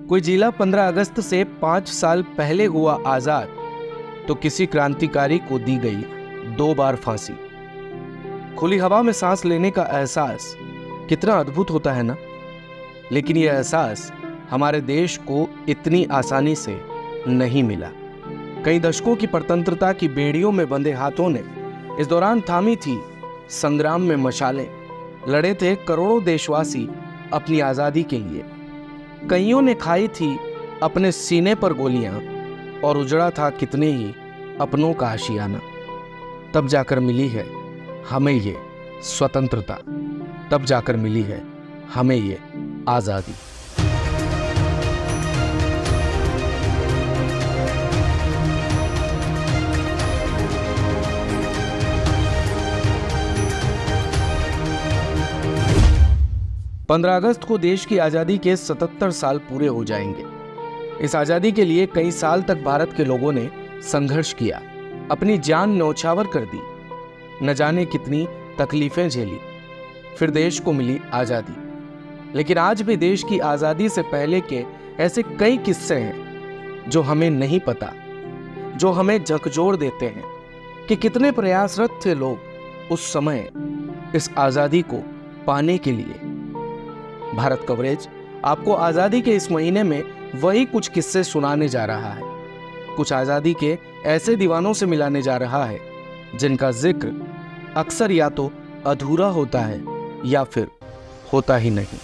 कोई जिला 15 अगस्त से 5 साल पहले हुआ आजाद तो किसी क्रांतिकारी को दी गई 2 बार फांसी। खुली हवा में सांस लेने का एहसास कितना अद्भुत होता है ना। लेकिन यह एहसास हमारे देश को इतनी आसानी से नहीं मिला। कई दशकों की स्वतंत्रता की बेड़ियों में बंधे हाथों ने इस दौरान थामी थी संग्राम में मशालें। लड़े थे करोड़ों देशवासी अपनी आजादी के लिए। कईयों ने खाई थी अपने सीने पर गोलियां और उजड़ा था कितने ही अपनों का आशियाना। तब जाकर मिली है हमें ये स्वतंत्रता, तब जाकर मिली है हमें ये आजादी। पंद्रह अगस्त को देश की आजादी के 77 साल पूरे हो जाएंगे। इस आजादी के लिए कई साल तक भारत के लोगों ने संघर्ष किया, अपनी जान न्यौछावर कर दी, न जाने कितनी तकलीफें झेली, फिर देश को मिली आजादी। लेकिन आज भी देश की आजादी से पहले के ऐसे कई किस्से हैं जो हमें नहीं पता, जो हमें झकझोर देते हैं कि कितने प्रयासरत थे लोग उस समय इस आजादी को पाने के लिए। भारत कवरेज आपको आजादी के इस महीने में वही कुछ किस्से सुनाने जा रहा है। कुछ आजादी के ऐसे दीवानों से मिलाने जा रहा है जिनका जिक्र अक्सर या तो अधूरा होता है या फिर होता ही नहीं।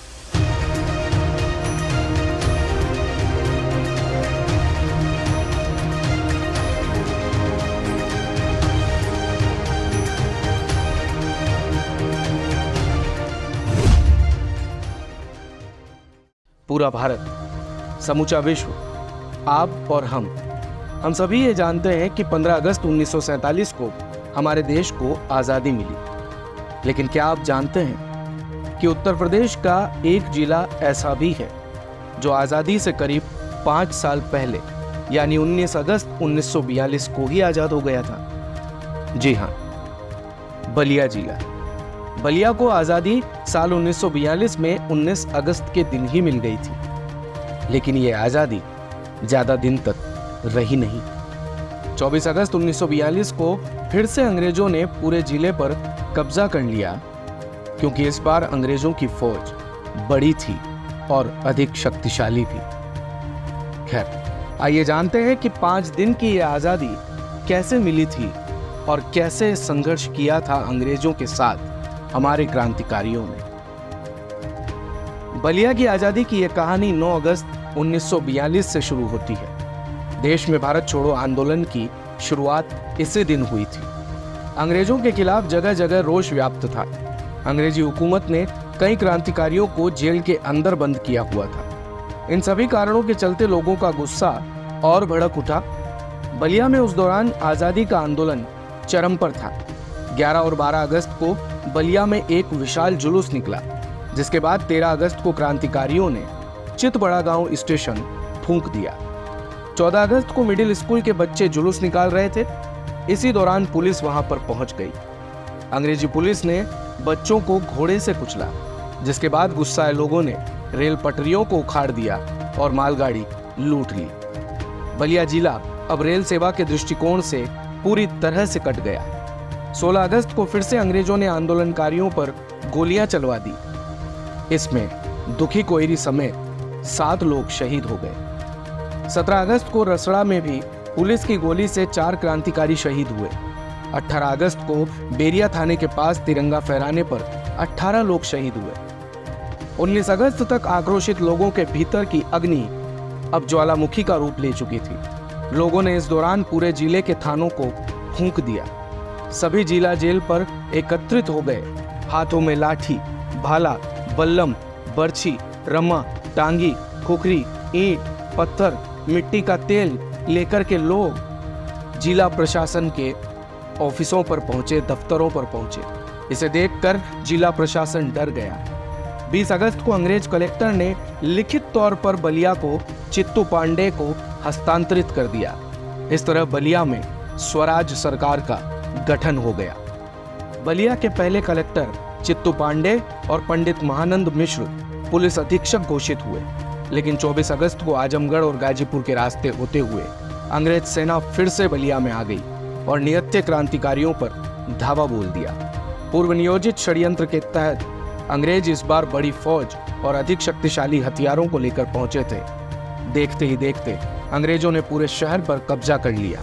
पूरा भारत, समूचा विश्व, आप और हम सभी ये जानते हैं कि 15 अगस्त 1947 को हमारे देश को आज़ादी मिली। लेकिन क्या आप जानते हैं कि उत्तर प्रदेश का एक जिला ऐसा भी है जो आज़ादी से करीब 5 साल पहले यानी 19 अगस्त 1942 को ही आज़ाद हो गया था? जी हाँ, बलिया जिला। बलिया को आज़ादी साल 1942 में 19 अगस्त के दिन ही मिल गई थी। लेकिन ये आज़ादी ज़्यादा दिन तक रही नहीं। 24 अगस्त 1942 को फिर से अंग्रेजों ने पूरे जिले पर कब्जा कर लिया, क्योंकि इस बार अंग्रेजों की फौज बड़ी थी और अधिक शक्तिशाली भी। खैर, आइए जानते हैं कि 5 दिन की ये आज़ादी कैसे मिली थी और कैसे संघर्ष किया था अंग्रेजों के साथ हमारे क्रांतिकारियों ने। बलिया की आजादी की यह कहानी 9 अगस्त 1942 से शुरू होती है। देश में भारत छोड़ो आंदोलन की शुरुआत इसी दिन हुई थी। अंग्रेजों के खिलाफ जगह जगह रोष व्याप्त था। अंग्रेजी हुकूमत ने कई क्रांतिकारियों को जेल के अंदर बंद किया हुआ था। इन सभी कारणों के चलते लोगों का गुस्सा और भड़क उठा। बलिया में उस दौरान आजादी का आंदोलन चरम पर था। 11 और 12 अगस्त को बलिया में एक विशाल जुलूस निकला, जिसके बाद 13 अगस्त को क्रांतिकारियों ने चितबड़ा गांव स्टेशन फूंक दिया। 14 अगस्त को मिडिल स्कूल के बच्चे जुलूस निकाल रहे थे। इसी दौरान पुलिस वहां पर पहुंच गई। अंग्रेजी पुलिस ने बच्चों को घोड़े से कुचला, जिसके बाद गुस्साए लोगों ने रेल पटरियों को उखाड़ दिया और मालगाड़ी लूट ली। बलिया जिला अब रेल सेवा के दृष्टिकोण से पूरी तरह से कट गया। 16 अगस्त को फिर से अंग्रेजों ने आंदोलनकारियों पर गोलियां चलवा दी। इसमें दुखी कोयरी समेत 7 लोग शहीद हो गए। 17 अगस्त को रसड़ा में भी पुलिस की गोली से 4 क्रांतिकारी शहीद हुए। 18 अगस्त को बेरिया थाने के पास तिरंगा फहराने पर 18 लोग शहीद हुए। 19 अगस्त तक आक्रोशित लोगों के भीतर की अग्नि अब ज्वालामुखी का रूप ले चुकी थी। लोगों ने इस दौरान पूरे जिले के थानों को फूंक दिया। सभी जिला जेल पर एकत्रित हो गए। हाथों में लाठी, भाला, बल्लम, बर्छी, रमा, टांगी, खुखरी, ईंट, पत्थर, मिट्टी का तेल लेकर के लोग जिला प्रशासन के ऑफिसों पर पहुंचे, दफ्तरों पर पहुंचे। इसे देखकर जिला प्रशासन डर गया। 20 अगस्त को अंग्रेज कलेक्टर ने लिखित तौर पर बलिया को चित्तू पांडे को हस्तांतरित कर दिया। इस तरह बलिया में स्वराज सरकार का गठन हो गया। बलिया के पहले कलेक्टर चित्तू पांडे और पंडित महानंद मिश्र पुलिस अधीक्षक घोषित हुए। लेकिन 24 अगस्त को आजमगढ़ और गाजीपुर के रास्ते होते हुए अंग्रेज सेना फिर से बलिया में आ गई और निहत्थे क्रांतिकारियों पर धावा बोल दिया। पूर्व नियोजित षड्यंत्र के तहत अंग्रेज इस बार बड़ी फौज और अधिक शक्तिशाली हथियारों को लेकर पहुंचे थे। देखते ही देखते अंग्रेजों ने पूरे शहर पर कब्जा कर लिया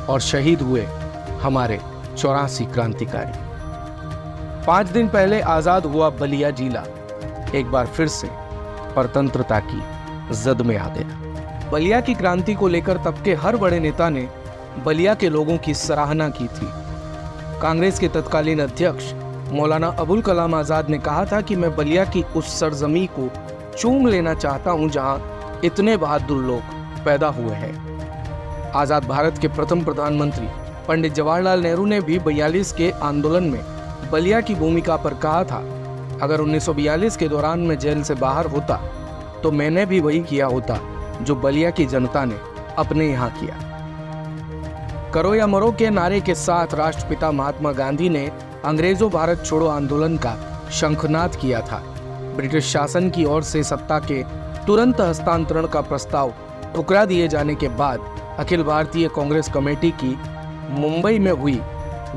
और शहीद हुए हमारे 84 क्रांतिकारी। 5 दिन पहले आजाद हुआ बलिया जिला एक बार फिर से परतंत्रता की जद में आ गया। बलिया की क्रांति को लेकर तब के हर बड़े नेता ने बलिया के लोगों की सराहना की थी। कांग्रेस के तत्कालीन अध्यक्ष मौलाना अबुल कलाम आजाद ने कहा था कि मैं बलिया की उस सरजमी को चूम लेना चाहता हूं जहां इतने बहादुर लोग पैदा हुए हैं। आजाद भारत के प्रथम प्रधानमंत्री पंडित जवाहरलाल नेहरू ने भी 42 के आंदोलन में बलिया की भूमिका पर कहा था, अगर 1942 के दौरान मैं जेल से बाहर होता तो मैंने भी वही किया होता जो बलिया की जनता ने अपने यहाँ किया। करो या मरो के नारे के साथ राष्ट्रपिता महात्मा गांधी ने अंग्रेजों भारत छोड़ो आंदोलन का शंखनाद किया था। ब्रिटिश शासन की ओर से सत्ता के तुरंत हस्तांतरण का प्रस्ताव ठुकरा दिए जाने के बाद अखिल भारतीय कांग्रेस कमेटी की मुंबई में हुई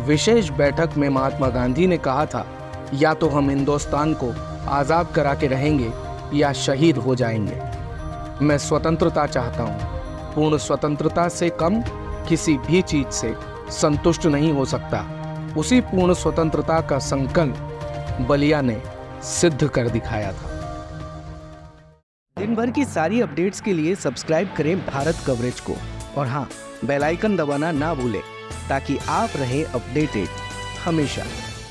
विशेष बैठक में महात्मा गांधी ने कहा था, या तो हम हिंदुस्तान को आजाद करा के रहेंगे या शहीद हो जाएंगे। मैं स्वतंत्रता चाहता हूँ, पूर्ण स्वतंत्रता से कम किसी भी चीज से संतुष्ट नहीं हो सकता। उसी पूर्ण स्वतंत्रता का संकल्प बलिया ने सिद्ध कर दिखाया था। दिन भर की सारी अपडेट्स के लिए सब्सक्राइब करें भारत कवरेज को और हाँ, बेल आइकन दबाना ना भूलें ताकि आप रहें अपडेटेड हमेशा।